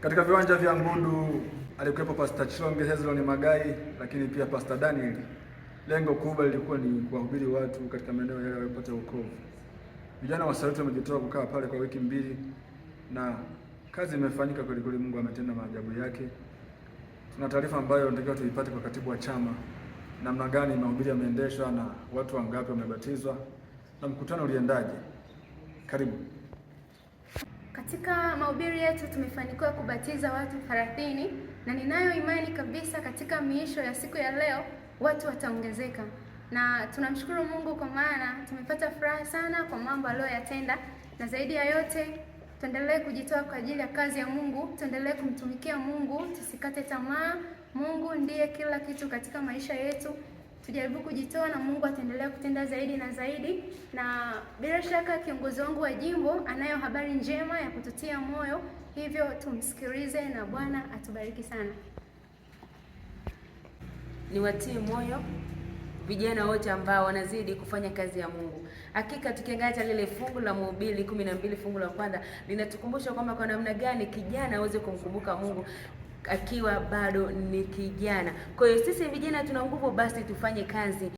Katika viwanja vya Ngundu alikuwepo Pastor Chilonge Hezron Magai, lakini pia Pastor Daniel. Lengo kubwa lilikuwa ni kuwahubiri watu katika maeneo yale wapate wokovu. Vijana wa Sauti wamejitoa kukaa pale kwa wiki mbili na kazi imefanyika kweli kweli. Mungu ametenda maajabu yake. Tuna taarifa ambayo tunatakiwa tuipate kwa katibu wa chama, namna gani mahubiri yameendeshwa na watu wangapi wamebatizwa na mkutano uliendaje. Karibu. Katika mahubiri yetu tumefanikiwa kubatiza watu 30 na ninayo imani kabisa katika miisho ya siku ya leo watu wataongezeka, na tunamshukuru Mungu kwa maana tumepata furaha sana kwa mambo aliyoyatenda, na zaidi ya yote tuendelee kujitoa kwa ajili ya kazi ya Mungu, tuendelee kumtumikia Mungu, tusikate tamaa. Mungu ndiye kila kitu katika maisha yetu. Tujaribu kujitoa na Mungu ataendelea kutenda zaidi na zaidi, na bila shaka kiongozi wangu wa jimbo anayo habari njema ya kututia moyo, hivyo tumsikilize na Bwana atubariki sana. Niwatie moyo vijana wote ambao wanazidi kufanya kazi ya Mungu. Hakika tukiangalia lile fungu la Mhubiri 12 fungu la kwanza linatukumbusha kwamba kwa namna gani kijana aweze kumkumbuka Mungu akiwa bado ni kijana. Kwa hiyo sisi vijana tuna nguvu, basi tufanye kazi.